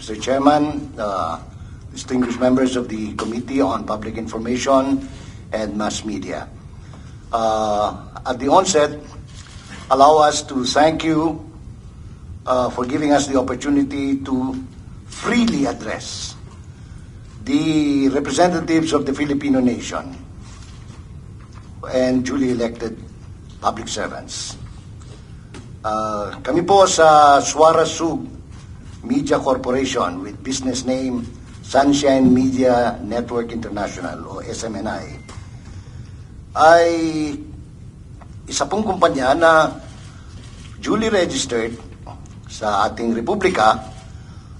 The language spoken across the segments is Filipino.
Mr. Chairman, distinguished members of the Committee on Public Information and Mass Media. At the onset, allow us to thank you for giving us the opportunity to freely address the representatives of the Filipino nation and duly elected public servants. Kami po sa Suara Sug Media Corporation with business name Sunshine Media Network International o SMNI ay isa pong kumpanya na duly registered sa ating republika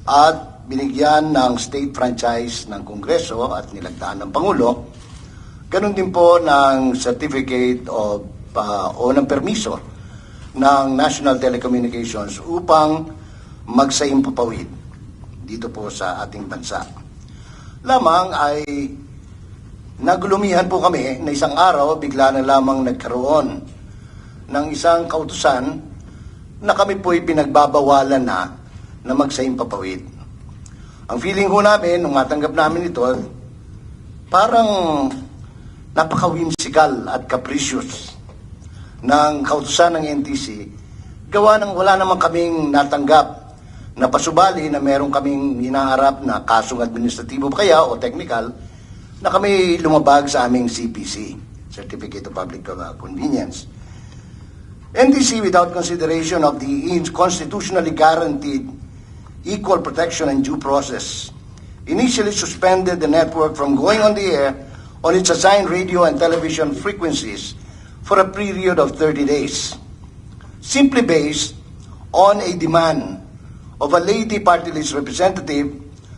at binigyan ng state franchise ng Kongreso at nilagdaan ng Pangulo. Ganun din po ng certificate of o ng permiso ng National Telecommunications upang magsaimpapawid dito po sa ating bansa. Lamang ay nagulumihan po kami na isang araw bigla na lamang nagkaroon ng isang kautusan na kami po'y pinagbabawalan na magsaimpapawid. Ang feeling ko namin, nung matanggap namin ito, parang napaka-whimsical at capricious ng kautusan ng NTC, gawa ng wala naman kaming natanggap na pasubali na meron kaming hinaharap na kasong administratibo kaya o technical na kami lumabag sa aming CPC, Certificate of Public Convenience. NTC, without consideration of the constitutionally guaranteed equal protection and due process, initially suspended the network from going on the air on its assigned radio and television frequencies for a period of 30 days, simply based on a demand of a lady party list representative.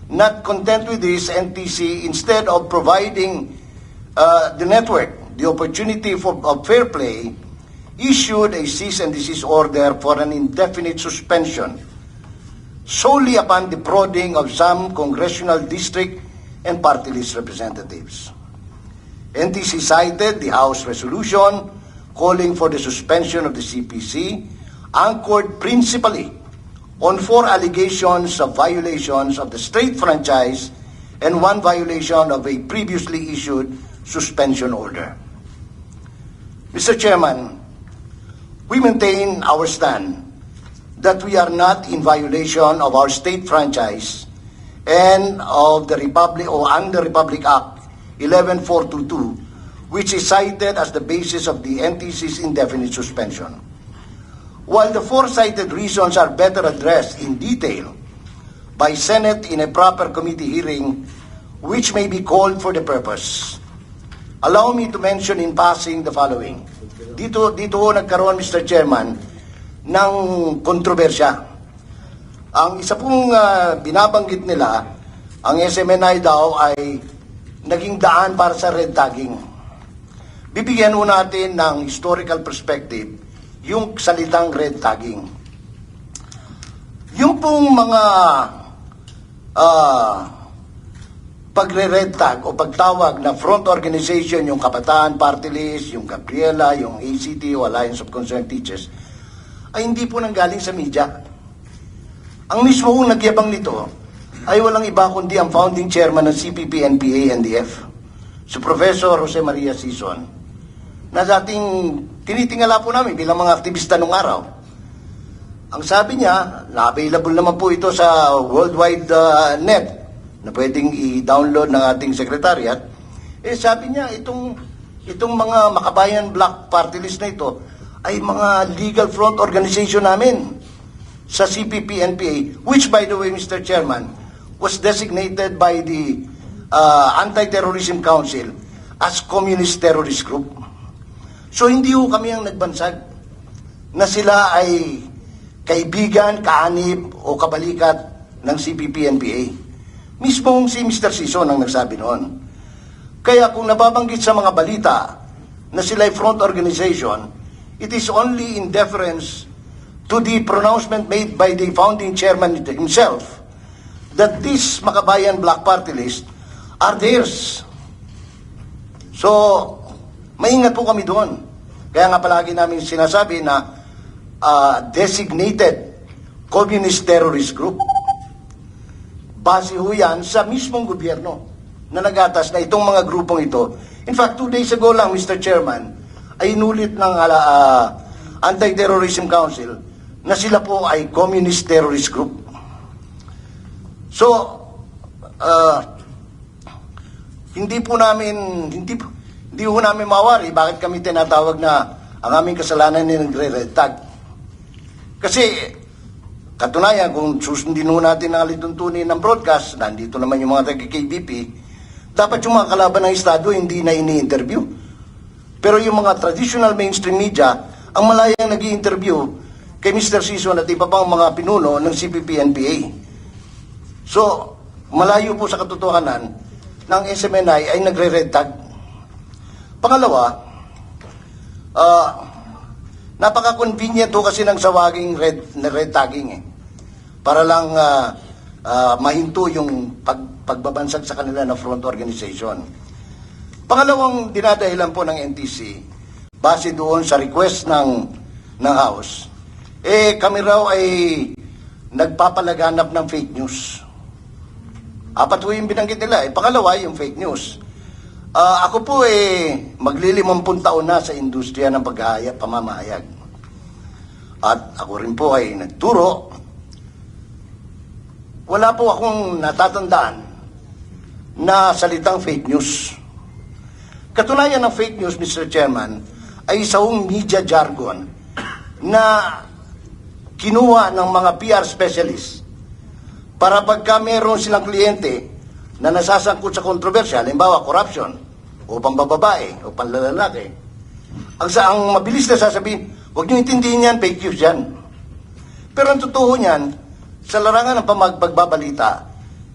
Not content with this, NTC, instead of providing the network the opportunity of fair play, issued a cease and desist order for an indefinite suspension solely upon defrauding of some congressional district and party list representatives. NTC cited the House resolution calling for the suspension of the CPC, anchored principally on 4 allegations of violations of the state franchise and 1 violation of a previously issued suspension order. Mr. Chairman, we maintain our stand that we are not in violation of our state franchise and of the Republic or under Republic Act 11422, which is cited as the basis of the NTC's indefinite suspension. While the 4 cited reasons are better addressed in detail by Senate in a proper committee hearing which may be called for the purpose, allow me to mention in passing the following. Dito nagkaroon, Mr. Chairman, ng kontrobersya. Ang isa pong binabanggit nila, ang SMNI daw ay naging daan para sa red tagging. Bibigyan mo natin ng historical perspective yung salitang red tagging. Yung pong mga pagre-red tag o pagtawag na front organization, yung Kabataan Party List, yung Gabriela, yung ACT o Alliance of Concerned Teachers, ay hindi po nanggaling sa media. Ang mismo kong nagyabang nito ay walang iba kundi ang founding chairman ng CPP-NPA-NDF, si Professor Jose Maria Sison, na dating tinitingala po namin bilang mga aktivista nung araw. Ang sabi niya, na-available naman po ito sa worldwide net na pwedeng i-download ng ating secretariat. Sabi niya, itong mga Makabayan Black Party List na ito ay mga legal front organization namin sa CPP-NPA, which by the way, Mr. Chairman, was designated by the Anti-Terrorism Council as Communist Terrorist Group. So hindi ho kami ang nagbansag na sila ay kaibigan, kaanib o kabalikat ng CPP-NPA. Mismong si Mr. Sison ang nagsabi noon. Kaya kung nababanggit sa mga balita na sila ay front organization, it is only in deference to the pronouncement made by the founding chairman himself that this Makabayan Black Party List are theirs. So, maingat po kami doon. Kaya nga palagi namin sinasabi na designated communist terrorist group. base ho yan sa mismong gobyerno na nagatas na itong mga grupong ito. In fact, 2 days ago lang, Mr. Chairman, ay inulit ng Anti-Terrorism Council na sila po ay communist terrorist group. So, hindi po namin mawari bakit kami tinatawag na ang aming kasalanan ay nagre-red tag. Kasi, katunayan, kung susundin ho natin ang alituntunin ng broadcast, nandito naman yung mga taga-KBP, dapat yung mga kalaban ng Estado hindi na ini-interview. Pero yung mga traditional mainstream media, ang malayang nag-i-interview kay Mr. Sison at iba pang mga pinuno ng CPP-NPA. So, malayo po sa katotohanan ng SMNI ay nagre-red tag. Pangalawa, napaka-convenient ho kasi ng sawaging red tagging eh. Para lang mahinto yung pagbabansag sa kanila na front organization. Pangalawang dinadahilan po ng NTC, base doon sa request ng House, kami raw ay nagpapalaganap ng fake news. Apat po yung binanggit nila. Pangalawa, yung fake news. Ako po maglilimampung taon na sa industriya ng pamamahayag. At ako rin po ay nagturo. Wala po akong natatandaan na salitang fake news. Katunayan ng fake news, Mr. Chairman, ay isang media jargon na kinuha ng mga PR specialists para pagka meron silang kliyente na nasasangkot sa kontrobersya, halimbawa corruption, o pambababae, o panlalalaki, ang mabilis na sasabihin, huwag niyo intindihin yan, fake news yan. Pero ang totoo niyan, sa larangan ng pagbabalita,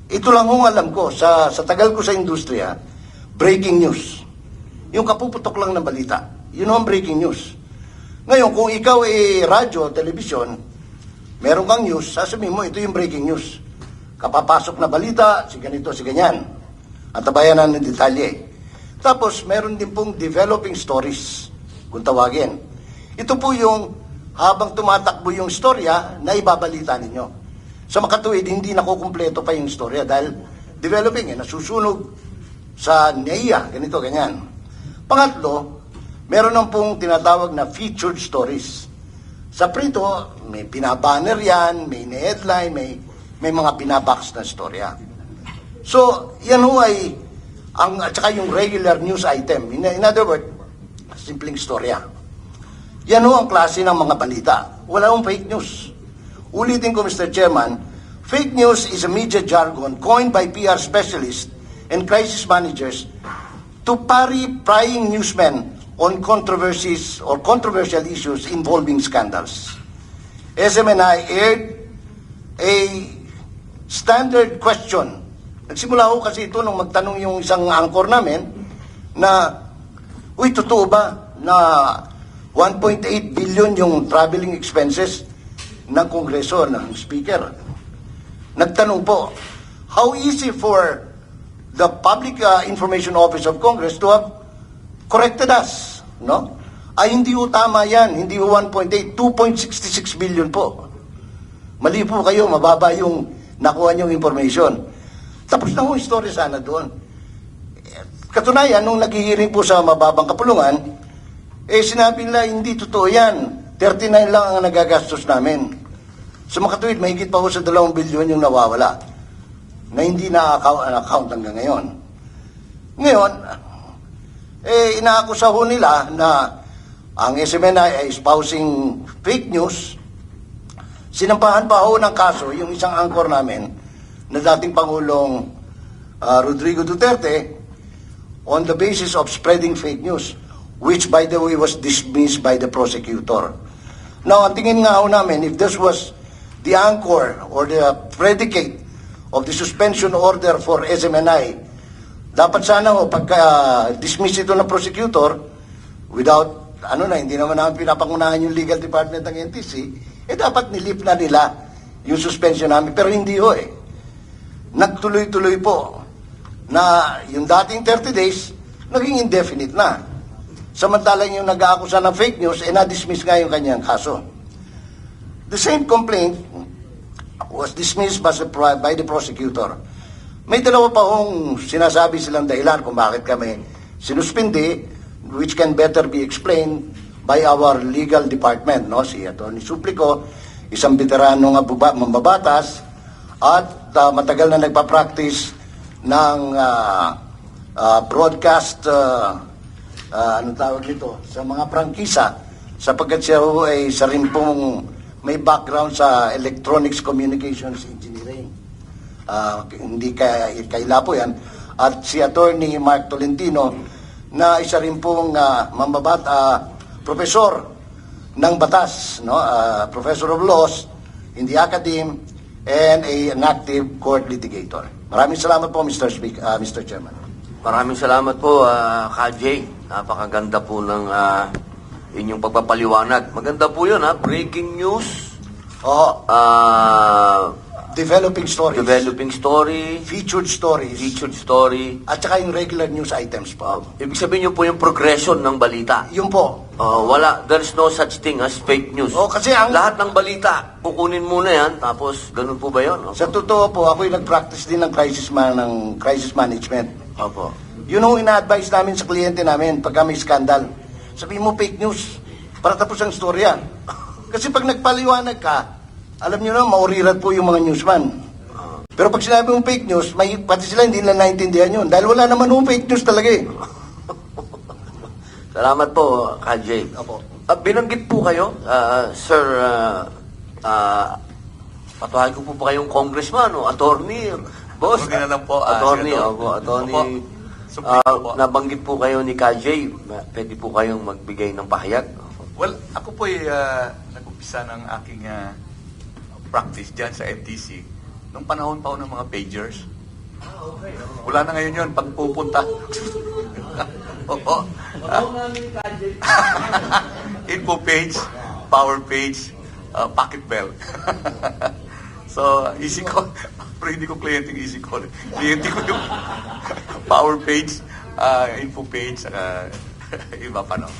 ito lang hong alam ko, sa tagal ko sa industriya, breaking news. Yung kapuputok lang ng balita. Yun ang breaking news. Ngayon, kung ikaw radyo, telebisyon, meron kang news, sasabihin mo, ito yung breaking news. Kapapasok na balita, si ganito, si ganyan. At tabayanan ng detalye. Tapos, meron din pong developing stories, kung tawagin. Ito po yung habang tumatakbo yung storya na ibabalita ninyo. Sa makatuwid, hindi nakukumpleto pa yung storya dahil developing, nasusunog sa NEIA, ganito, ganyan. Pangatlo, meron ng pong tinatawag na featured stories. Sa prito, may pinabanner yan, may headline, may mga pinabox na storya. So, yan ho ay, at saka yung regular news item. In other words, simpleng storya. Yan ho ang klase ng mga balita. Wala hong fake news. Ulitin ko, Mr. Chairman, fake news is a media jargon coined by PR specialists and crisis managers to parry prying newsmen on controversies or controversial issues involving scandals. SMNI aired a standard question. Nagsimula ho kasi ito nung magtanong yung isang anchor namin na, uy, totoo ba na 1.8 billion yung traveling expenses ng Kongreso, ng Speaker? Nagtanong po, how easy for the Public Information Office of Congress to have corrected us, no? Ay, hindi ho tama yan. Hindi ho 1.8, 2.66 billion po. Mali po kayo, mababa yung nakuha niyong information. Tapos na ho yung story sana doon. Katunayan, nung naghihiring po sa mababang kapulungan, sinabi nila, hindi totoo yan. 39 lang ang nagagastos namin. Sa makatuwid, mahigit pa ho sa 2 bilyon yung nawawala na hindi na-account hanggang ngayon. Ngayon, inaakusa ho nila na ang SMNI ay espousing fake news. Sinampahan pa ho ng kaso yung isang anchor namin na dating Pangulong Rodrigo Duterte on the basis of spreading fake news, which by the way was dismissed by the prosecutor. Now, ang tingin nga ho namin, if this was the anchor or the predicate of the suspension order for SMNI, dapat sana ho, pagka-dismiss ito ng prosecutor, without, hindi naman namin pinapangunahan yung legal department ng NTC, dapat nilip na nila yung suspension namin. Pero hindi ho Nagtuloy-tuloy po na yung dating 30 days, naging indefinite na. Samantalang yung nag-aakusa ng fake news, na-dismiss nga yung kanyang kaso. The same complaint was dismissed by the prosecutor. May dalawa pa hong sinasabi silang dahilan kung bakit kami sinuspindi, which can better be explained by our legal department. No? Si Atty. Suplico, isang veteranong mambabatas at matagal na nagpa-practice ng broadcast, anong tawag nito, sa mga prangkisa, sapagkat siya ay isa rin pong may background sa electronics communications engineering. Hindi kaila po yan. At si Attorney Mark Tolentino, na isa rin pong professor ng batas, no? Professor of laws in the academe and an active court litigator. Maraming salamat po, Mr. Chairman. Maraming salamat po, Kajay. Napakaganda po ng inyong pagpapaliwanag. Maganda po yun, breaking news. Oo. Developing stories. Developing story. Featured stories. Featured story. At saka yung regular news items po. Ibig sabihin nyo po yung progression ng balita. Yun po. There's no such thing as fake news. Kasi lahat ng balita, kukunin muna yan, tapos ganun po ba yun? Sa totoo po, ako'y nag-practice din ng crisis management. Opo. Yun ang ina-advise namin sa kliyente namin pagka may skandal. Sabihin mo fake news para tapos ang storya. Kasi pag nagpaliwanag ka, alam nyo na, maurirat po yung mga newsman. Pero pag sinabi mong fake news, pati sila hindi nila naintindihan yun. Dahil wala naman yung fake news talaga eh. Salamat po, Kajay. Opo. Binanggit po kayo, Sir, patuhay ko po kayong congressman o attorney, boss. Okay na lang po, attorney, Senator. attorney. Supreme po. Nabanggit po kayo ni Kajay, pwede po kayong magbigay ng pahayag. Well, ako po ay nag-umpisa ng aking practice dyan sa FTC nung panahon pa ng mga pagers. Wala na ngayon yun, pag pupunta. Oo. Info page, power page, pocket bell. So, easy call. Pero hindi ko kliyente yung easy call. Kliyente ko yung power page, info page, iba pa no.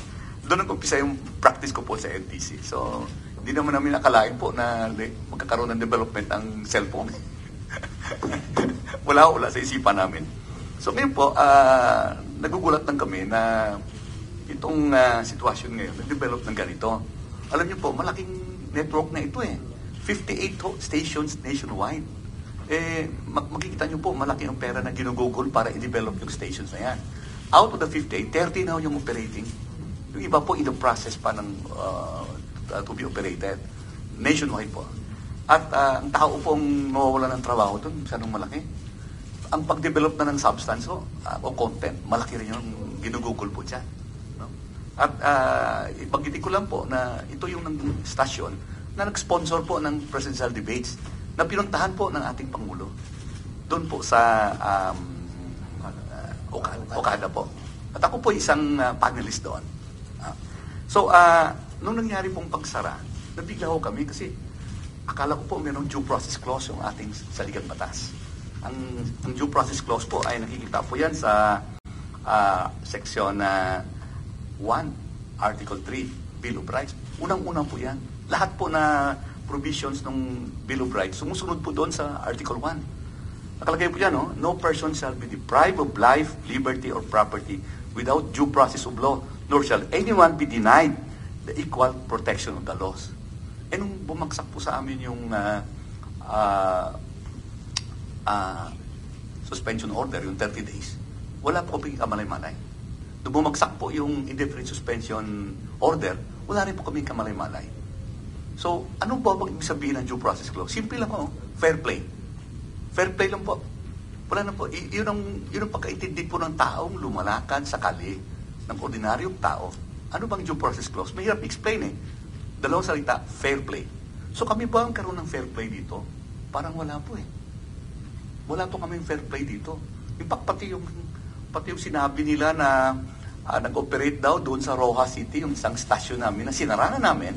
Doon nag-umpisa yung practice ko po sa LTC. So, hindi naman namin nakalain po na magkakaroon ng development ang cellphone. wala sa isipan namin. So, ngayon po, nagugulat lang kami na itong sitwasyon ngayon, nag-develop ng ganito. Alam niyo po, malaking network na ito eh. 58 stations nationwide. Makikita niyo po, malaki ang pera na ginugugol para i-develop yung stations na yan. Out of the 58, 30 na yung operating. Yung iba po, in the process pa ng to be operated. Nationwide po. At ang tao pong mawawala ng trabaho doon, masyadong malaki. Ang pag-develop na ng substance o content, malaki rin yung ginugugol po dyan. No? At ipagkiti ko lang po na ito yung stasyon na nag-sponsor po ng presidential debates na pinuntahan po ng ating Pangulo. Doon po sa Okada po. At ako po isang panelist doon. So, nung nangyari pong pagsara, nabigla ho kami kasi akala ko po mayroong due process clause yung ating saligang batas. Ang due process clause po ay nakikita po yan sa section 1, Article 3, Bill of Rights. Unang-unang po yan. Lahat po na provisions ng Bill of Rights, sumusunod po doon sa Article 1. Nakalagay po yan, no person shall be deprived of life, liberty, or property without due process of law, nor shall anyone be denied the equal protection of the laws. Nung bumagsak po sa amin yung suspension order, yung 30 days, wala po kaming kamalay-malay. Nung bumagsak po yung indefinite suspension order, wala rin po kaming kamalay-malay. So, ano po ang ibig sabihin ng due process clause? Simple lang po, fair play. Fair play lang po. Wala na po. Yun ang pagkaintindi po ng taong lumalakad sa kali ng ordinaryong tao. Ano bang due process clause? Mahirap explain eh. Dalawang salita, fair play. So kami ba ang karoon ng fair play dito? Parang wala po eh. Wala po kaming fair play dito. In fact, pati yung sinabi nila na nag-operate daw doon sa Rojas City, yung isang stasyon namin na sinara na namin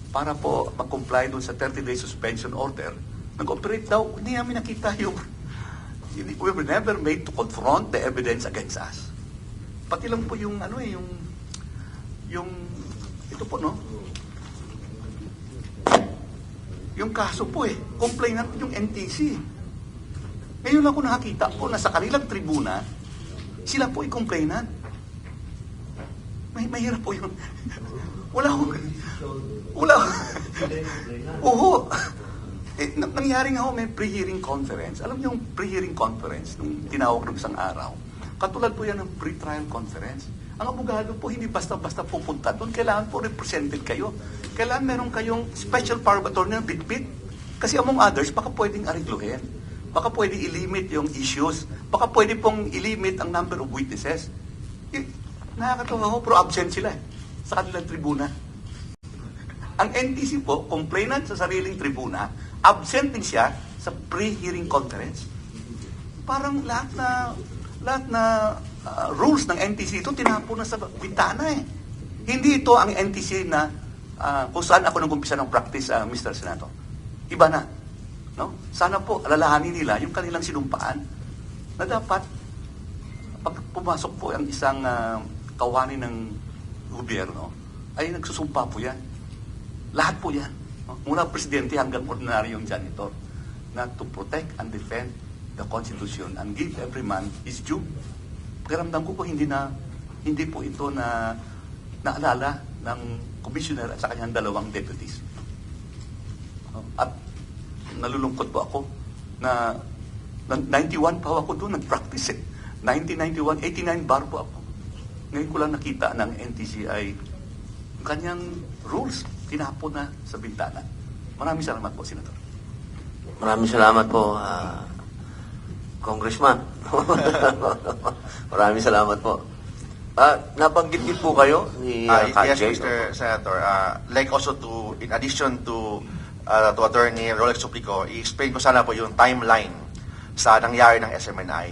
para po mag-comply doon sa 30-day suspension order. Nag-operate daw, hindi namin nakita we were never made to confront the evidence against us. Pati lang po yung ito po, no? Yung kaso po complainant yung NTC. Ngayon lang ko nakakita po na sa kanilang tribuna, sila po complainant. Mahirap po yun. Wala ko. Oo. Nangyari nga may pre-hearing conference. Alam niyo yung pre-hearing conference, nung tinawag ng isang araw, katulad po yan ng pre-trial conference. Ang abogado po, hindi basta-basta pupunta doon. Kailangan po represented kayo. Kailangan meron kayong special power of attorney na bit-bit. Kasi among others, baka pwedeng arigluhin. Baka pwedeng ilimit yung issues. Baka pwede pong ilimit ang number of witnesses. Nakakatawa ko, pero absent sila sa kanilang tribuna. Ang NTC po, complainant sa sariling tribuna, absent din siya sa pre-hearing conference. Parang lahat na rules ng NTC ito tinapo na sa bintana Hindi ito ang NTC na kung saan ako nag-umpisa ng practice, Mr. Senator. Iba na. No? Sana po alalahanin nila yung kanilang sinumpaan na dapat pag pumasok po ang isang kawani ng gobyerno, ay nagsusumpa po yan. Lahat po yan. No? Mula presidente hanggang ordinaryong janitor na to protect and defend the Constitution and give every man his due. Pakiramdam ko po hindi po ito na naalala ng commissioner at sa kanyang dalawang deputies. At nalulungkot po ako na 91 pa ako doon nag-practice 1991, 89 bar po ako. Ngayon ko lang nakita ng NTCI yung kanyang rules tinapon na sa bintana. Maraming salamat po, Senator. Maraming salamat po, Congressman. Maraming salamat po. Nabanggit din po kayo ni Yes, Kajay. Mr. Senator. Like also in addition to Attorney Rolex Suplico, i-explain ko sana po yung timeline sa nangyari ng SMNI.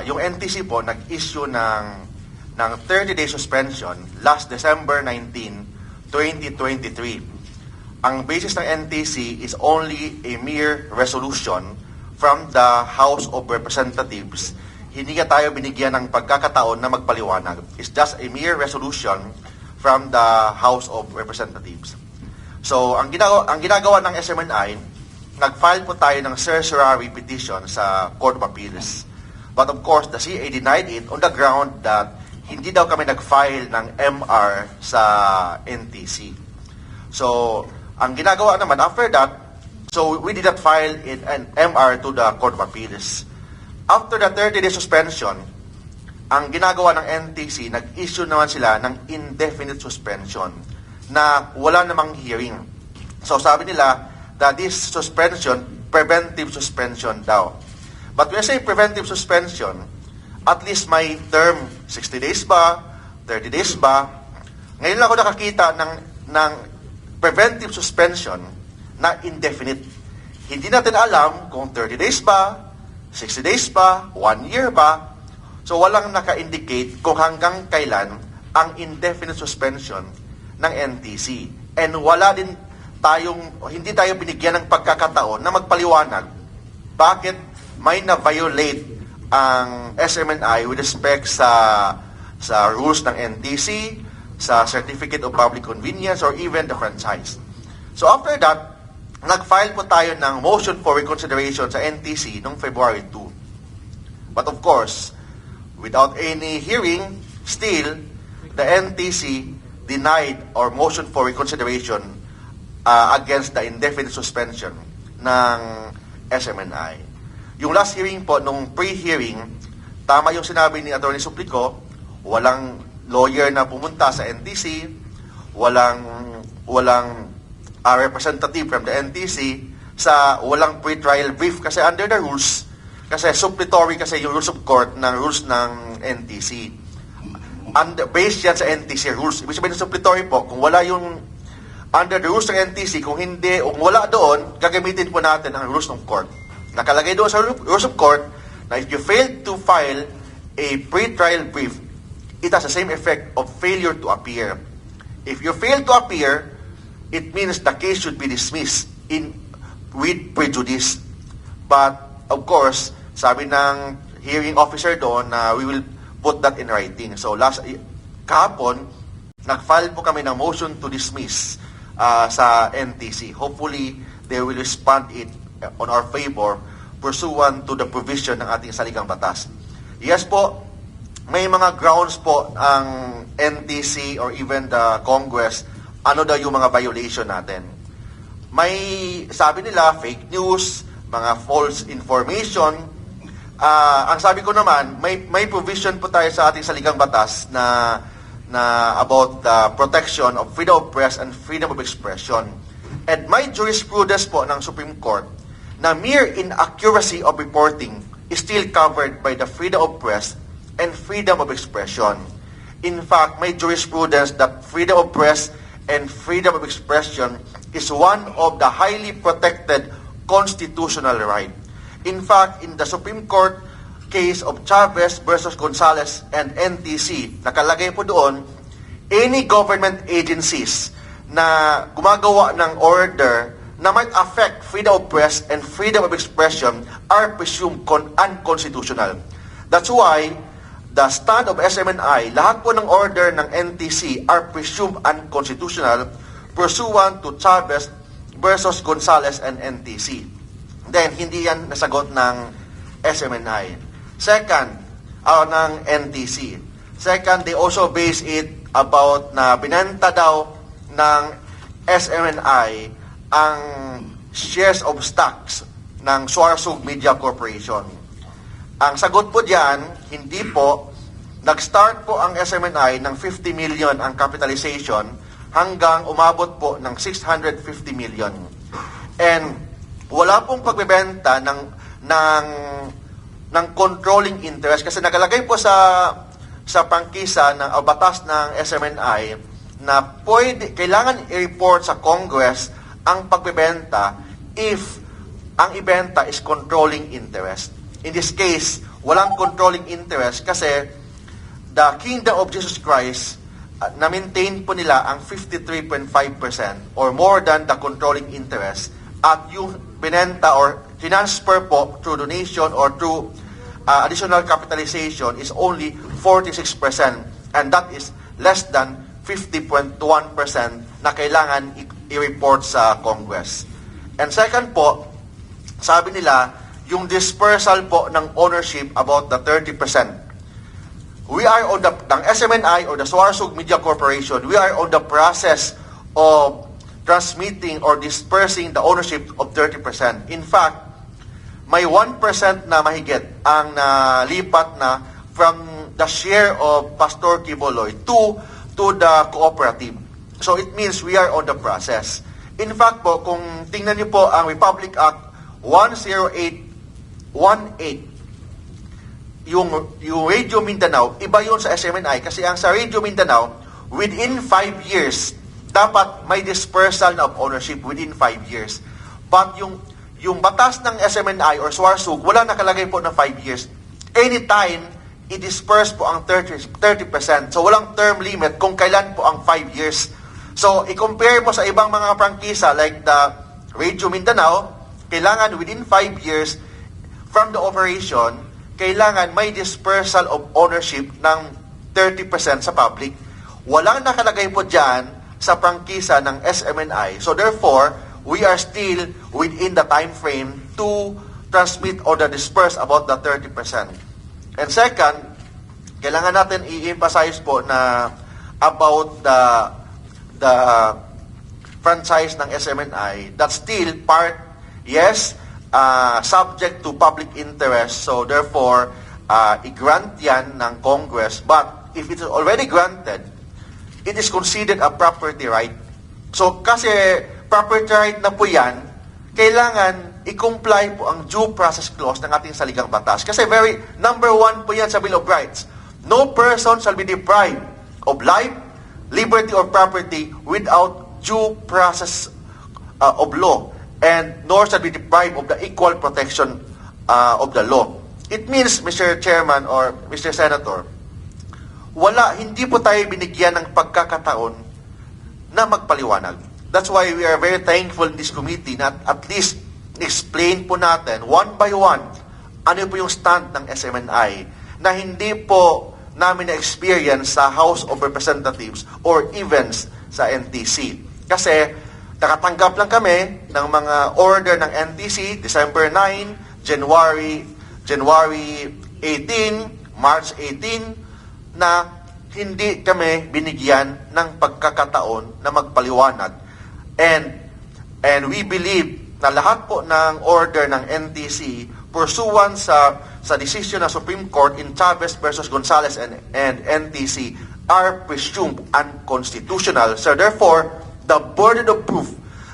Yung NTC po nag-issue ng 30-day suspension last December 19, 2023. Ang basis ng NTC is only a mere resolution from the House of Representatives. Hindi nga tayo binigyan ng pagkakataon na magpaliwanag. It's just a mere resolution from the House of Representatives. So, ang ginagawa ng SMNI, nag-file po tayo ng certiorari petition sa Court of Appeals. But of course, the CA denied it on the ground that hindi daw kami nag-file ng MR sa NTC. So, ang ginagawa naman after that, so we did not file an MR to the Court of Appeals. After the 30-day suspension, ang ginagawa ng NTC, nag-issue naman sila ng indefinite suspension na wala namang hearing. So sabi nila that this suspension, preventive suspension daw. But when I say preventive suspension, at least may term 60 days ba, 30 days ba. Ngayon lang ako nakakita ng preventive suspension na indefinite. Hindi natin alam kung 30 days ba, 60 days ba, 1 year ba. So walang naka-indicate kung hanggang kailan ang indefinite suspension ng NTC. And hindi tayo binigyan ng pagkakataon na magpaliwanag bakit may na-violate ang SMNI with respect sa rules ng NTC, sa Certificate of Public Convenience, or even the franchise. So after that, nag-file po tayo ng motion for reconsideration sa NTC noong February 2. But of course, without any hearing, still, the NTC denied our motion for reconsideration against the indefinite suspension ng SMNI. Yung last hearing po, nung pre-hearing, tama yung sinabi ni Atty. Suplico, walang lawyer na pumunta sa NTC, walang representative from the NTC, walang pre-trial brief kasi under the rules, kasi suppletory kasi yung rules of court ng rules ng NTC. Based yan sa NTC rules. Ibig sabihin ng suppletory po, kung wala yung under the rules ng NTC, kung wala doon, gagamitin po natin ang rules ng court. Nakalagay doon sa rules of court na if you fail to file a pre-trial brief, it has the same effect of failure to appear. If you fail to appear, it means the case should be dismissed with prejudice. But, of course, sabi ng hearing officer doon na we will put that in writing. So, kahapon, nag-file po kami ng motion to dismiss sa NTC. Hopefully, they will respond it on our favor pursuant to the provision ng ating saligang batas. Yes po, may mga grounds po ang NTC or even the Congress, ano daw yung mga violation natin. May sabi nila, fake news, mga false information. Ang sabi ko naman, may provision po tayo sa ating saligang batas na about the protection of freedom of press and freedom of expression. And may jurisprudence po ng Supreme Court na mere inaccuracy of reporting is still covered by the freedom of press and freedom of expression. In fact, may jurisprudence that freedom of press and freedom of expression is one of the highly protected constitutional right. In fact, in the Supreme Court case of Chavez versus Gonzales and NTC, nakalagay po doon, any government agencies na gumagawa ng order na might affect freedom of press and freedom of expression are presumed unconstitutional. That's why the stand of SMNI, lahat po ng order ng NTC are presumed unconstitutional pursuant to Chavez versus Gonzales and NTC. Then, hindi yan nasagot ng SMNI. Second, ng NTC. Second, they also base it about na binenta daw ng SMNI ang shares of stocks ng Suarsug Media Corporation. Ang sagot po diyan, hindi po. Nag-start po ang SMNI ng 50 million ang capitalization hanggang umabot po ng 650 million. And wala pong pagbebenta ng controlling interest kasi nakalagay po sa prangkisa ng batas ng SMNI na kailangan i-report sa Congress ang pagbebenta if ang ibenta is controlling interest. In this case, walang controlling interest kasi the Kingdom of Jesus Christ na-maintain po nila ang 53.5% or more than the controlling interest at yung binenta or transfer po through donation or through additional capitalization is only 46% and that is less than 50.1% na kailangan i-report sa Congress. And second po, sabi nila, yung dispersal po ng ownership about the 30%. We are on ng SMNI or the Suarsug Media Corporation, we are on the process of transmitting or dispersing the ownership of 30%. In fact, may 1% na mahigit ang nalipat na from the share of Pastor Quiboloy to the cooperative. So it means we are on the process. In fact po, kung tingnan niyo po ang Republic Act 10818, yung Radio Mindanao, iba yun sa SMNI kasi ang sa Radio Mindanao, within 5 years, dapat may dispersal of ownership within 5 years. But yung batas ng SMNI or Suarsug, wala nakalagay po na 5 years. Anytime, i-disperse po ang 30%. So, walang term limit kung kailan po ang 5 years. So, i-compare mo sa ibang mga prangkisa like the Radio Mindanao, kailangan within 5 years from the operation, kailangan may dispersal of ownership ng 30% sa public. Walang nakalagay po dyan sa prangkisa ng SMNI. So therefore, we are still within the time frame to transmit or the disperse about the 30%. And second, kailangan natin i-emphasize po na about the franchise ng SMNI, that's still part, yes, subject to public interest. So therefore, i-grant yan ng Congress. But if it is already granted, it is considered a property right. So kasi property right na po yan, kailangan i-comply po ang due process clause ng ating saligang batas. Kasi number 1 po yan sa Bill of Rights. No person shall be deprived of life, liberty, or property without due process of law, and nor shall be deprived of the equal protection of the law. It means, Mr. Chairman or Mr. Senator, hindi po tayo binigyan ng pagkakataon na magpaliwanag. That's why we are very thankful in this committee na at least explain po natin one by one ano po yung stand ng SMNI na hindi po namin na-experience sa House of Representatives or even sa NTC. Kasi nakatanggap lang kami ng mga order ng NTC, December 9, January 18, March 18, na hindi kami binigyan ng pagkakataon na magpaliwanag. And we believe na lahat po ng order ng NTC pursuant sa decision ng Supreme Court in Chavez versus Gonzales and NTC are presumed unconstitutional. So therefore, the burden of proof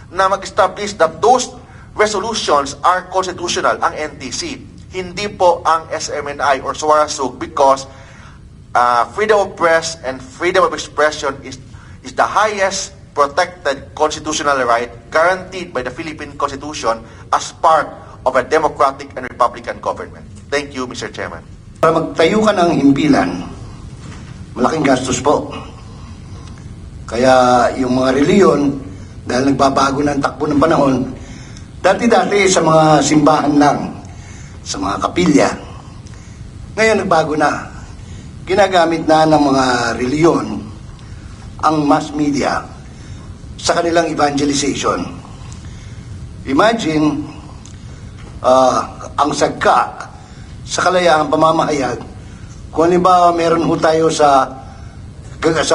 na mag-establish that those resolutions are constitutional ang NTC. Hindi po ang SMNI or Suarasug, because freedom of press and freedom of expression is the highest protected constitutional right guaranteed by the Philippine Constitution as part of a democratic and republican government. Thank you, Mr. Chairman. Para magtayo ka ng himpilan, malaking gastos po. Kaya yung mga reliyon, dahil nagbabago ng takbo ng panahon, dati-dati sa mga simbahan lang, sa mga kapilya, ngayon nagbago na. Ginagamit na ng mga reliyon ang mass media sa kanilang evangelization. Imagine, ang sagka sa kalayaan pamamahayag, kung halimbawa meron ho tayo sa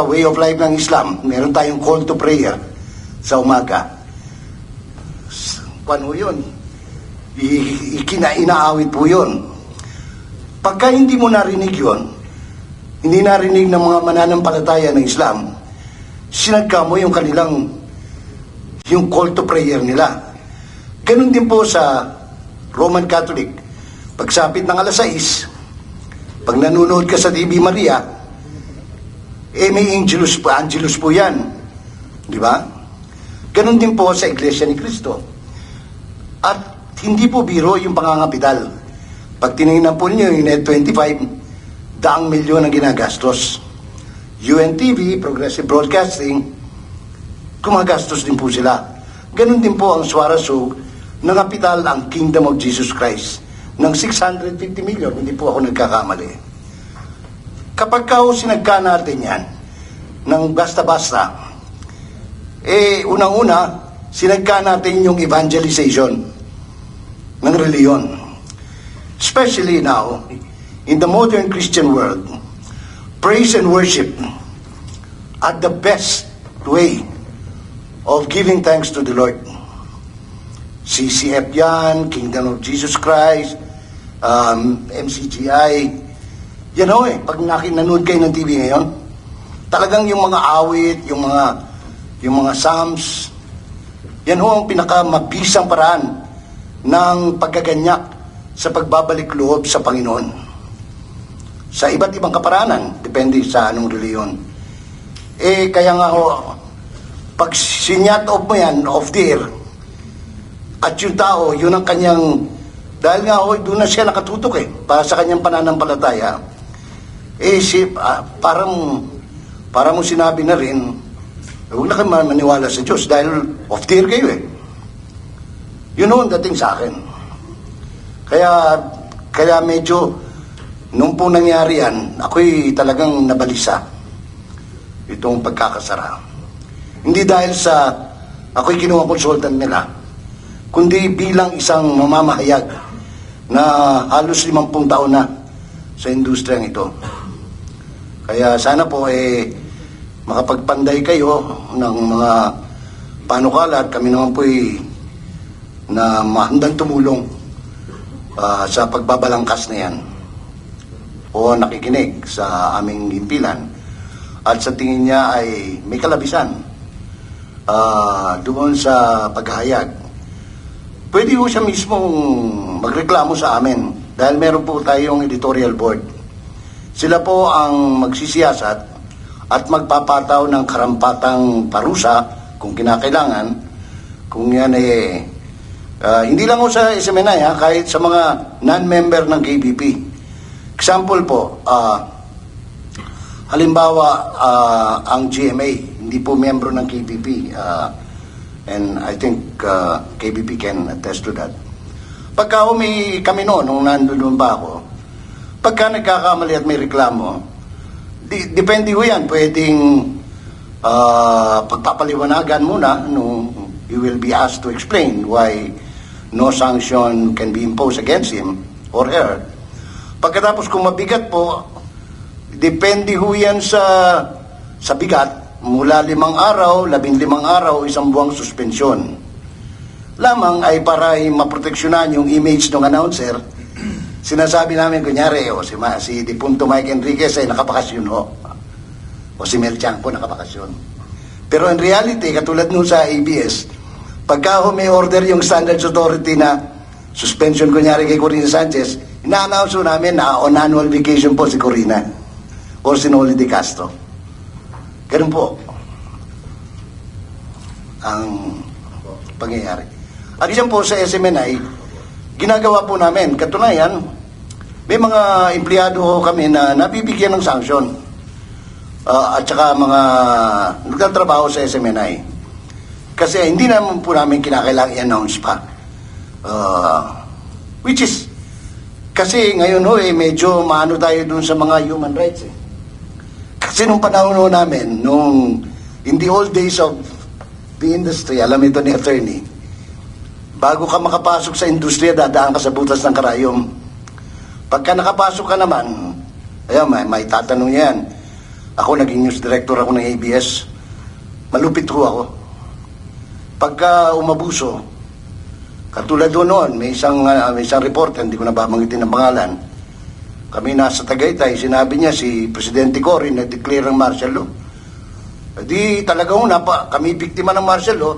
way of life ng Islam, meron tayong call to prayer sa umaga. Paano yun? Inaawit po yun. Pagka hindi mo narinig yun, hindi narinig ng mga mananampalataya ng Islam, sinagka mo yung kanilang yung call to prayer nila. Ganun din po sa Roman Catholic. Pagsapit ng alas 6, pag nanonood ka sa TV Maria, may Angelus po yan. Di ba? Ganun din po sa Iglesia ni Cristo. At hindi po biro yung pangangapital. Pag tinignan po niyo yung Net 25, 100 milyon ang ginagastos. UNTV, Progressive Broadcasting, gumagastos din po sila. Ganun din po ang Suarasug, nangapital ang Kingdom of Jesus Christ ng 650 million, hindi po ako nagkakamali. Kapag sinagka natin yan ng basta-basta, unang-una, sinagka natin yung evangelization ng reliyon. Especially now, in the modern Christian world, praise and worship are the best way of giving thanks to the Lord. CCF yan, Kingdom of Jesus Christ, MCGI. Yan ho pag nanood kayo ng TV ngayon, talagang yung mga awit, yung mga psalms, yan ho ang pinakamabisang paraan ng pagkaganyak sa pagbabalik loob sa Panginoon. Sa iba't ibang kaparanan, depende sa anong reliyon. Kaya nga ho, pag sinyat off mo yan, off the air, at yung tao, yun ang kanyang, dahil nga ho, doon na siya nakatutok para sa kanyang pananampalataya, parang mo sinabi na rin, huwag na kayo maniwala sa Diyos dahil off the air kayo Yun ho ang dating sa akin. Kaya medyo, nung po nangyari yan, ako'y talagang nabalisa itong pagkakasara. Hindi dahil sa ako'y kinuha consultant nila, kundi bilang isang mamamahayag na halos 50 taon na sa industriyang ito. Kaya sana po makapagpanday kayo ng mga panukala at kami naman po na mahandang tumulong sa pagbabalangkas na yan o nakikinig sa aming himpilan at sa tingin niya ay may kalabisan doon sa paghahayag. Pwede po siya mismong magreklamo sa amin dahil meron po tayong editorial board. Sila po ang magsisiyasat at magpapataw ng karampatang parusa kung kinakailangan, kung yan hindi lang po sa SMNI kahit sa mga non-member ng KBP. Example po, halimbawa ang GMA, hindi po membro ng KBP, and I think KBP can attest to that. Pagka kami nung nandun pa ako, pagka nagkakamali at may reklamo, depende ho yan, pwedeng pagpapaliwanagan muna, you will be asked to explain why no sanction can be imposed against him or her. Pagkatapos kung mabigat po, depende ho yan sa bigat, mula 5 araw, 15 araw, 1 buwang suspensyon. Lamang ay para maproteksyonan yung image ng announcer, sinasabi namin, kunyari, si Dipunto Mike Enriquez ay nakabakasyon ho. O si Mel Chang po nakabakasyon. Pero in reality, katulad nun sa ABS, pagka may order yung Standards Authority na suspension, kunyari kay Corina Sanchez, ina-announce namin na on annual vacation po si Corina o si Noli De Castro. Ganun po ang pangyayari. At yan po sa SMNI, ginagawa po namin. Katunayan, may mga empleyado ho kami na nabibigyan ng sanksyon at saka mga nagtatrabaho sa SMNI. Kasi hindi naman po namin kinakailangan i-announce pa. Which is, kasi ngayon ho medyo maano tayo dun sa mga human rights eh. Kasi nung panahon ho namin, in the old days of the industry, alam ito ni attorney, bago ka makapasok sa industriya, dadaan ka sa butas ng karayom. Pagka nakapasok ka naman, ayan, may tatanong yan. Ako, naging news director ako ng ABS. Malupit ho ako. Pagka umabuso, katulad doon noon, may isang reporter, hindi ko na babanggitin ang pangalan. Kami nasa Tagaytay, sinabi niya si Presidente Cory na declare ng martial law. Di talagang kami biktima ng martial law,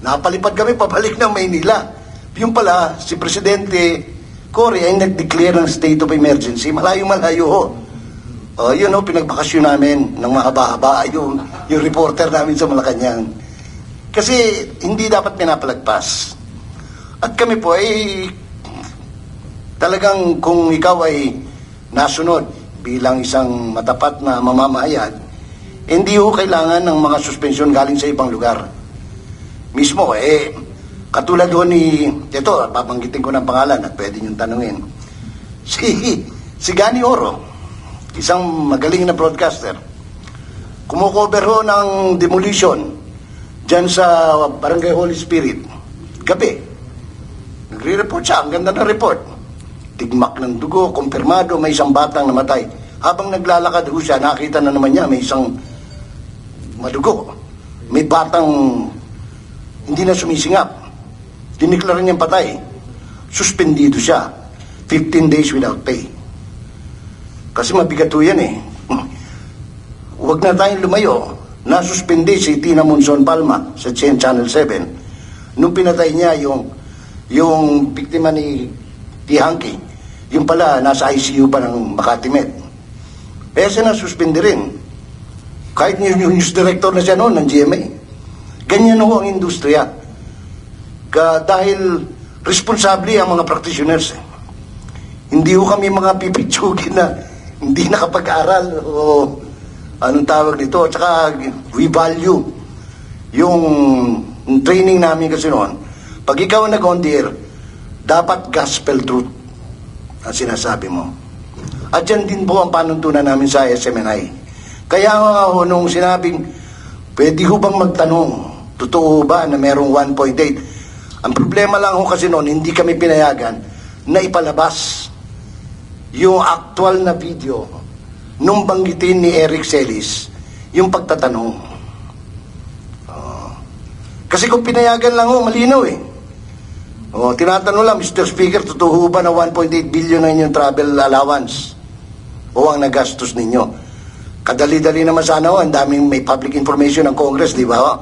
napalipad kami pabalik ng Maynila. Yung pala, si Presidente Cory ay nag-declare ng state of emergency. Malayo-malayo ho. Yun ho, pinagbakasyon namin ng mahaba-haba yung reporter namin sa Malacanang. Kasi hindi dapat pinapalagpas. At kami po ay talagang kung ikaw ay nasunod bilang isang matapat na mamamahayag, hindi ho kailangan ng mga suspensyon galing sa ibang lugar. Mismo, katulad ho ito, babanggitin ko ng pangalan at pwede niyong tanungin. Si Gani Oro, isang magaling na broadcaster, kumukover ho ng demolition dyan sa Barangay Holy Spirit. Gabi, nagre-report siya, ang ganda ng report. Tigmak ng dugo, kumpirmado, may isang batang namatay. Habang naglalakad ho siya, nakita na naman niya, may isang madugo. May batang hindi na sumisingap. Diniklara niyang patay. Suspendido siya. 15 days without pay. Kasi mabigat ho yan eh. Huwag na tayong lumayo. Nasuspindi si Tina Monzon Palma sa Channel 7. Nung pinatay niya yung biktima ni Tihanki, yung pala nasa ICU pa ng Makati Med. Siya nasuspindi rin. Kahit yung news director na siya noon ng GMA. Ganyan ho ang industriya. Dahil responsable ang mga practitioners. Hindi ho kami mga pipitsugin na hindi nakapag-aral o anong tawag nito. At saka we value yung training namin kasi noon. Pag ikaw nag-on the air, dapat gospel truth ang sinasabi mo. At yan din po ang panuntunan namin sa SMNI. Kaya nga ho, nung sinabing, pwede ho bang magtanong, totoo ba na merong 1.8? Ang problema lang ho kasi noon, hindi kami pinayagan na ipalabas yung actual na video nung banggitin ni Eric Celis yung pagtatanong. Kasi kung pinayagan lang ho, malinaw eh. Tinatanong lang, Mr. Speaker, totoo ba na 1.8 billion na inyong travel allowance? O ang nagastos ninyo? Kadali-dali naman sana ho, ang daming may public information ng Congress, di ba?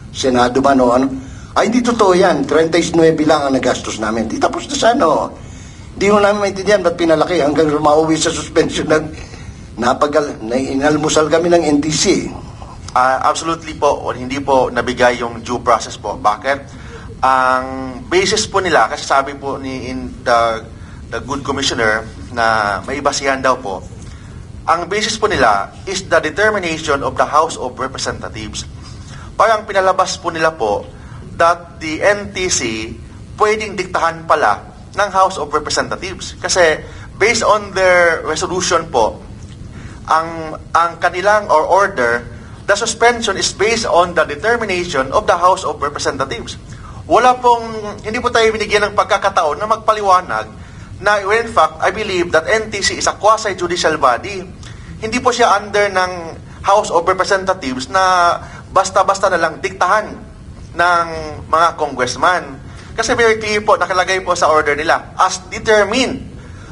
Senado man o ano. Ay, hindi totoo yan. 39 lang ang nagastos namin. Di tapos na sana ho. Di ho namin maintindihan ba't pinalaki hanggang mauwi sa suspension ng inalmusal kami ng NTC. Absolutely po, hindi po nabigay yung due process po. Bakit? Ang basis po nila, kasi sabi po ni the good commissioner na may basihan daw po, ang basis po nila is the determination of the House of Representatives. Parang pinalabas po nila po that the NTC pwedeng diktahan pala ng House of Representatives. Kasi based on their resolution po, ang kanilang or order the suspension is based on the determination of the House of Representatives. Hindi po tayo binigyan ng pagkakataon na magpaliwanag na, in fact, I believe that NTC is a quasi-judicial body. Hindi po siya under ng House of Representatives na basta-basta na lang diktahan ng mga congressman. Kasi very clear po, nakalagay po sa order nila, as determined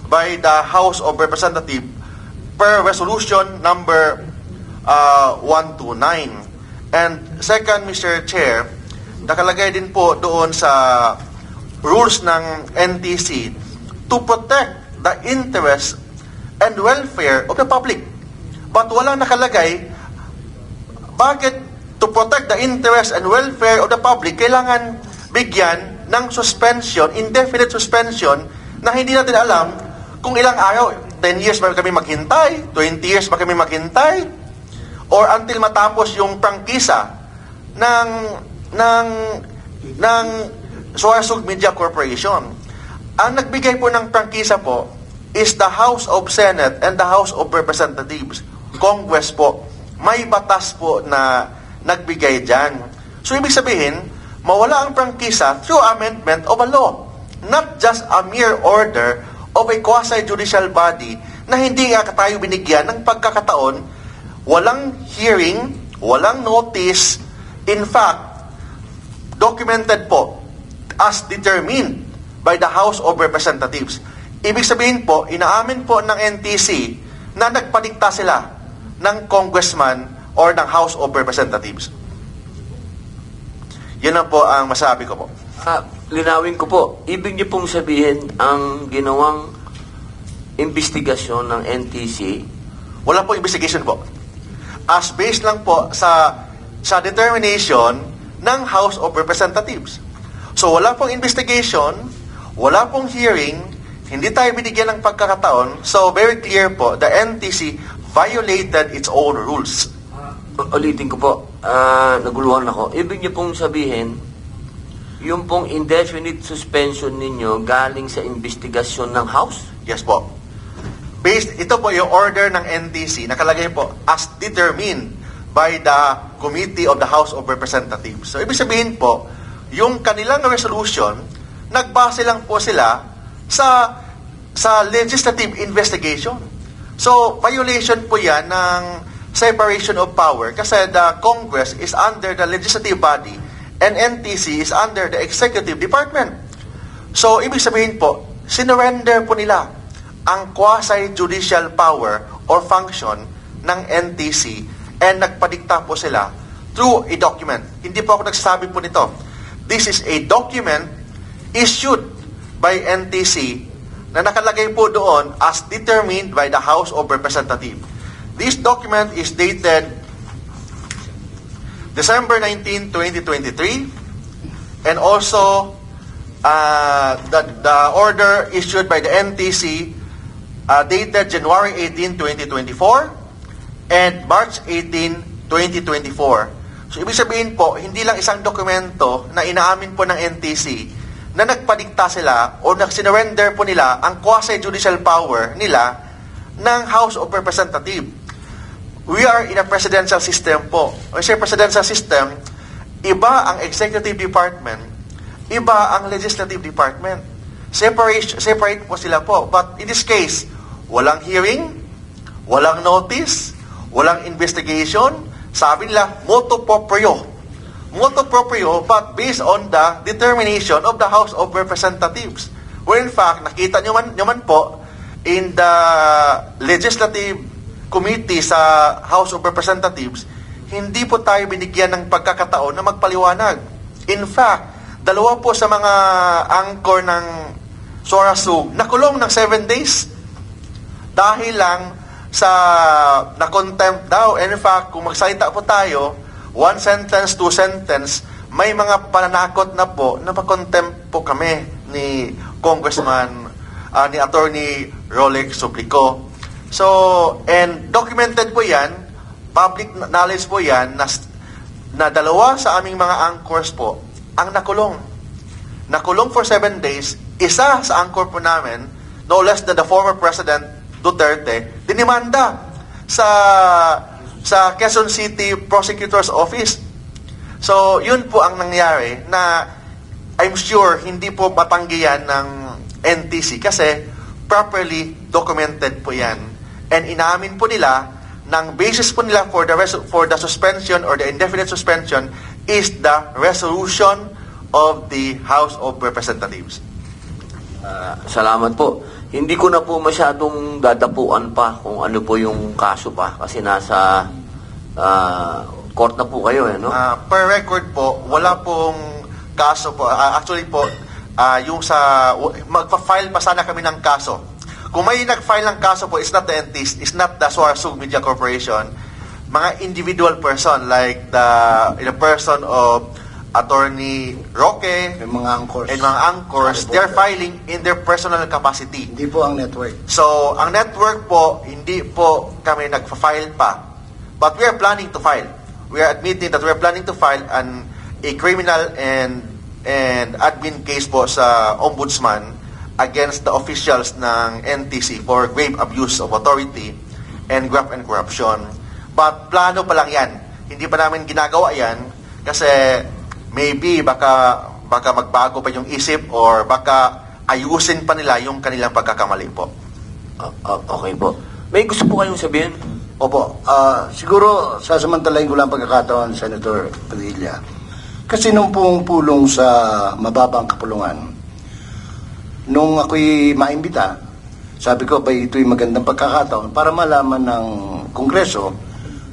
by the House of Representatives per resolution number 129. And second, Mr. Chair, nakalagay din po doon sa rules ng NTC to protect the interest and welfare of the public. But walang nakalagay, bakit to protect the interest and welfare of the public, kailangan bigyan ng suspension, indefinite suspension, na hindi natin alam kung ilang araw, 10 years ba kami maghintay, 20 years ba kami maghintay, or until matapos yung prangkisa ng Suarsug Media Corporation. Ang nagbigay po ng prangkisa po is the House of Senate and the House of Representatives. Congress po. May batas po na nagbigay dyan. So, ibig sabihin, mawala ang prangkisa through amendment of a law. Not just a mere order of a quasi-judicial body na hindi nga tayo binigyan ng pagkakataon, walang hearing, walang notice, in fact, documented po as determined by the House of Representatives. Ibig sabihin po, inaamin po ng NTC na nagpadikta sila ng congressman or ng House of Representatives. Yun na po ang masabi ko po. Linawin ko po, ibig niyo pong sabihin ang ginawang investigasyon ng NTC, Wala po investigation po. As based lang po sa determination ng House of Representatives. So wala pong investigation, wala pong hearing, hindi tayo binigyan ng pagkakataon. So very clear po, the NTC violated its own rules. ulitin ko po, naguluhan ako. Ibig niyo pong sabihin, yung pong indefinite suspension ninyo galing sa investigasyon ng House? Yes po. Ito po yung order ng NTC, nakalagay po, as determined by the Committee of the House of Representatives. So ibig sabihin po, yung kanilang resolution, nagbase lang po sila sa legislative investigation. So, violation po yan ng separation of power kasi the Congress is under the legislative body and NTC is under the executive department. So, ibig sabihin po, sinurrender po nila ang quasi-judicial power or function ng NTC and nagpadikta po sila through a document. Hindi po ako nagsasabi po nito. This is a document issued by NTC na nakalagay po doon as determined by the House of Representatives. This document is dated December 19, 2023, and also the order issued by the NTC dated January 18, 2024, and March 18, 2024. So, ibig sabihin po, hindi lang isang dokumento na inaamin po ng NTC na nagpadikta sila o nagsinurrender po nila ang quasi-judicial power nila ng House of Representatives. We are in a presidential system po. When I say presidential system, iba ang executive department, iba ang legislative department. Separate po sila po. But in this case, walang hearing, walang notice, walang investigation. Sabi nila, motu proprio. Motu proprio, but based on the determination of the House of Representatives. Where in fact, nakita nyo man po, in the Legislative Committee sa House of Representatives, hindi po tayo binigyan ng pagkakataon na magpaliwanag. In fact, dalawa po sa mga anchor ng Suarsug nakulong ng 7 days dahil lang sa na-contempt daw. And in fact, kung magsalita po tayo, 1 sentence, 2 sentence, may mga pananakot na po na ma-contempt po kami ni Congressman, ni Attorney Rolex Suplico. So, and documented po yan, public knowledge po yan, na dalawa sa aming mga anchors po ang nakulong. Nakulong for 7 days, isa sa anchor po namin, no less than the former President Duterte, dinimanda sa sa Quezon City Prosecutor's Office. So, yun po ang nangyari na I'm sure hindi po matanggihan ng NTC kasi properly documented po yan. And inamin po nila ng basis po nila for the suspension or the indefinite suspension is the resolution of the House of Representatives. Salamat po. Hindi ko na po masyadong dadapuan pa kung ano po yung kaso pa kasi nasa court na po kayo, no? Per record po, wala pong kaso po. Actually po, yung magpa-file pa sana kami ng kaso. Kung may nag-file ng kaso po, it's not the NTS, it's not the Suarsug Media Corporation. Mga individual person like the person of Attorney Roque Yung mga angkors. and mga anchors, they're filing in their personal capacity. Hindi po ang network. So, ang network po, hindi po kami nagpa-file pa. But we are planning to file. We are admitting that we are planning to file a criminal and admin case po sa Ombudsman against the officials ng NTC for grave abuse of authority and graft and corruption. But plano pa lang yan. Hindi pa namin ginagawa yan kasi maybe baka magbago pa yung isip or baka ayusin pa nila yung kanilang pagkakamali po. Okay po. May gusto po kayong sabihin? Opo, siguro sasamantalahin ko lang pagkakataon, Senator Padilla. Kasi nung pong pulong sa mababang kapulungan, nung ako'y maimbita, sabi ko, ito'y magandang pagkakataon para malaman ng Kongreso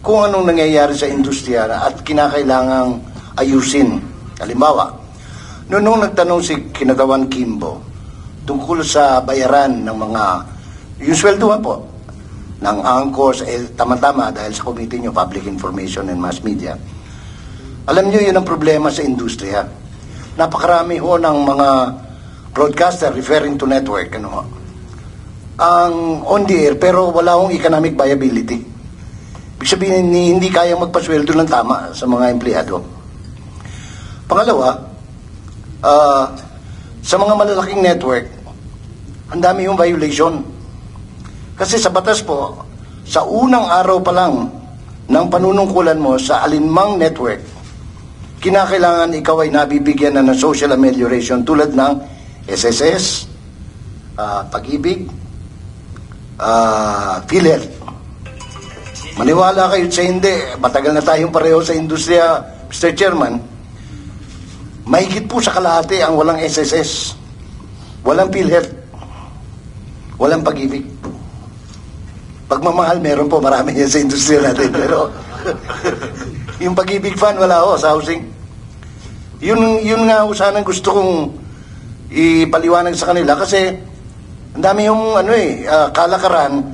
kung anong nangyayari sa industriya at kinakailangang ayusin. Halimbawa, nung nagtanong si Kinatawan Kimbo tungkol sa bayaran ng mga, yung swelduhan po, ng angkors, tama-tama dahil sa committee nyo, Public Information and Mass Media. Alam nyo, yun ang problema sa industriya. Napakarami ho ng mga broadcaster referring to network, ang on the air, pero wala hong economic viability. Ibig sabihin, hindi kayang magpasweldo ng tama sa mga empleyado. Pangalawa, sa mga malalaking network, ang dami yung violation. Kasi sa batas po, sa unang araw pa lang ng panunungkulan mo sa alinmang network, kinakailangan ikaw ay nabibigyan na ng social amelioration tulad ng SSS, Pag-ibig, PhilHealth. Maniwala kayo sa hindi, matagal na tayong pareho sa industriya, Mr. Chairman, mahigit po sa kalahati ang walang SSS, walang PhilHealth, walang Pag-ibig. Pagmamahal, meron po, marami yan sa industriya natin, pero yung Pag-ibig fund, wala ho sa housing. Yun nga ho sanang gusto kong ipaliwanag sa kanila kasi ang dami yung kalakaran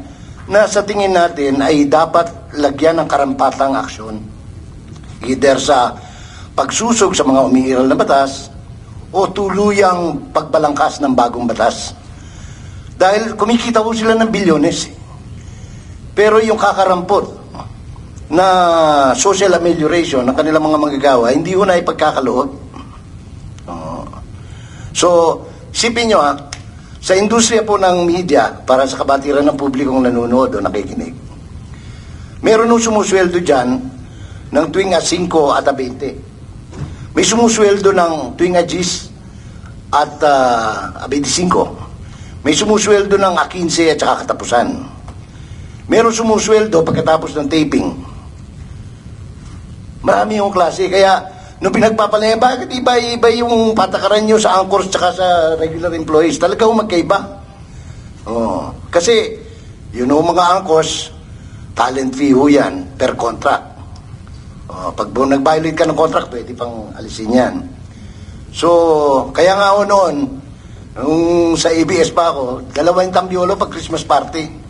na sa tingin natin ay dapat lagyan ng karampatang aksyon. Either sa pagsusog sa mga umiiral na batas o tuluyang pagbalangkas ng bagong batas. Dahil kumikita po sila ng bilyones. Pero yung kakarampot na social amelioration ng kanilang mga manggagawa, hindi ho na ipagkakaloob. So, isipin nyo sa industriya po ng media, para sa kabatiran ng publikong nanonood o nakikinig, meron nung sumusweldo dyan ng tuwing 5 at 20. May sumusweldo ng tuwing 10 at 25. May sumusweldo ng 15 at saka katapusan. Meron sumusweldo pagkatapos ng taping. Marami yung klase. Kaya, nung pinagpapalaya, bakit iba-iba yung patakaran nyo sa anchors tsaka sa regular employees? Talaga magkaiba. Kasi, mga anchors, talent fee ho yan per contract. Pag nag-violate ka ng contract, pwede pang alisin yan. So, kaya nga ho noon, nung sa ABS pa ako, 2 tambiolo pag Christmas party.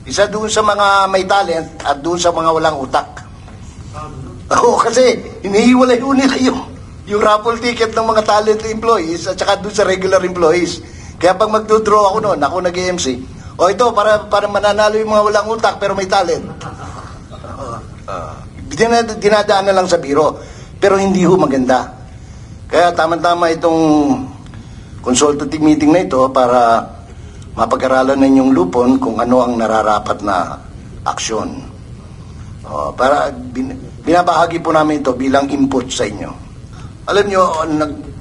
Isa doon sa mga may talent at doon sa mga walang utak. Kasi hinihiwalay ho nila yung raffle ticket ng mga talent employees at saka doon sa regular employees. Kaya pag magdodraw ako noon, ako nag-MC, ito, para mananalo yung mga walang utak pero may talent. Dinadaan na lang sa biro. Pero hindi ho maganda. Kaya tama-tama itong consultative meeting na ito para mapag-aralan ninyong lupon kung ano ang nararapat na aksyon. Para binabahagi po namin ito bilang input sa inyo. Alam nyo,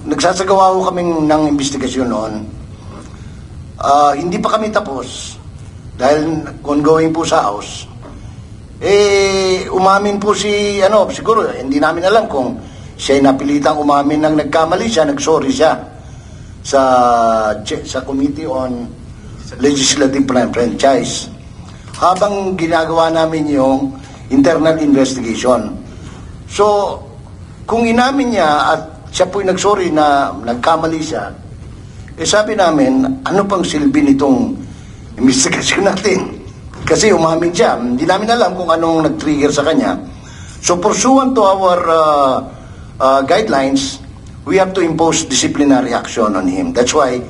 nagsasagawa ko kaming ng investigasyon noon. Hindi pa kami tapos dahil ongoing po sa House. Umamin po siguro, hindi namin alam kung siya'y napilitang umamin ng nagkamali siya, nagsorry siya sa Committee on Legislative Franchise. Habang ginagawa namin yung internal investigation. So, kung inamin niya at siya po'y nagsorry na nagkamali siya, sabi namin, ano pang silbi nitong investigasyon natin? Kasi umamin siya. Hindi namin alam kung anong nag-trigger sa kanya. So, pursuant to our guidelines, we have to impose disciplinary action on him. That's why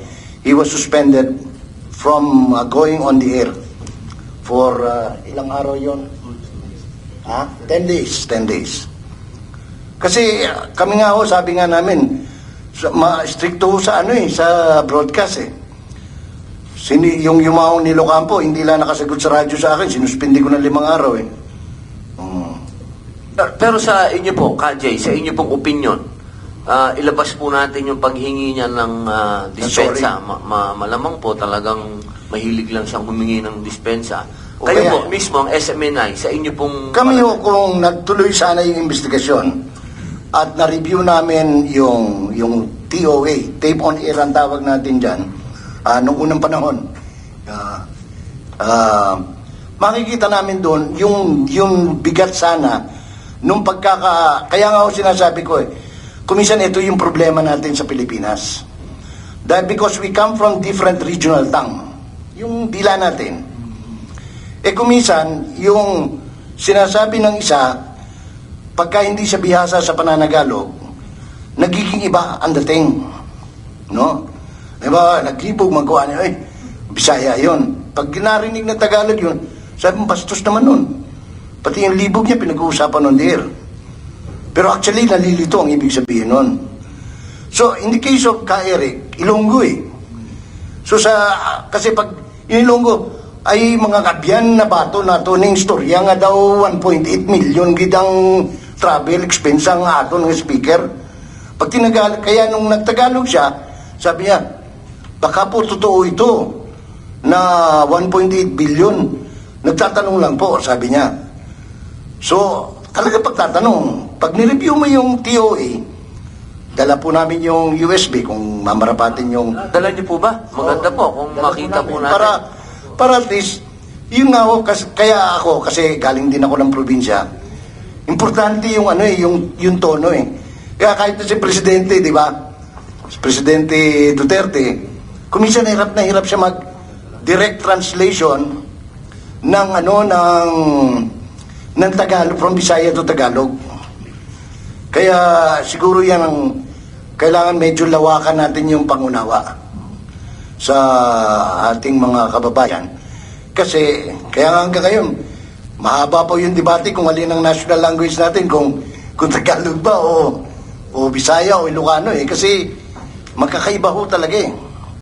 he was suspended from going on the air for ilang araw yon? 10 days. Kasi kami nga sabi nga namin, ma-stricto sa sa broadcast yung yumaong ni Locampo, hindi lang nakasagot sa radyo sa akin, sinuspindi ko ng 5 araw Pero sa inyo po, Kajay, sa inyo pong opinion, ilabas po natin yung paghingi niya ng dispensa. Malamang po talagang mahilig lang siyang humingi ng dispensa. Kayo po, mismo ang SMNI, sa inyo pong... Kami kung nagtuloy sana yung investigasyon at na-review namin yung TOA, tape on air ang tawag natin dyan, noong unang panahon, makikita namin doon yung bigat sana nung kaya nga sinasabi ko kuminsan ito yung problema natin sa Pilipinas. Dahil because we come from different regional tongue, yung dila natin. Kuminsan, yung sinasabi ng isa, pagka hindi siya bihasa sa pananagalog, nagiging iba ang dating. No? Diba, naglibog, magkuhan niya, Bisaya yon. Pag ginarinig na Tagalog yun, sabi mo, bastos naman nun. Pati yung libog niya, pinag-uusapan on the air. Pero actually, nalilito ang ibig sabihin nun. So, in the case of Ka-Eric, Ilonggo So, kasi pag inilonggo, ay mga kabyan na bato na ito ng istorya nga daw 1.8 million gidang travel expense ang ato ng speaker. Pag kaya nung nagtagalog siya, sabi niya, baka po totoo ito na 1.8 billion. Nagtatanong lang po, sabi niya. So, talaga pagtatanong, pag nireview mo yung TOA, dala po namin yung USB kung mamarapatin yung... Dala niyo po ba? Maganda po kung makita po natin. Para at least, yun nga kaya ako, kasi galing din ako ng probinsya, importante yung yung tono Kaya kahit si Presidente, di ba? Si Presidente Duterte, kuminsan hirap na hirap siya mag-direct translation ng ng Tagalog, from Bisaya to Tagalog. Kaya siguro yan ang kailangan medyo lawakan natin yung pangunawa sa ating mga kababayan. Kasi, kaya nga ngayon, mahaba po yung debate kung alin ang national language natin, kung Tagalog ba o Bisaya o Ilocano kasi magkakaiba ho talaga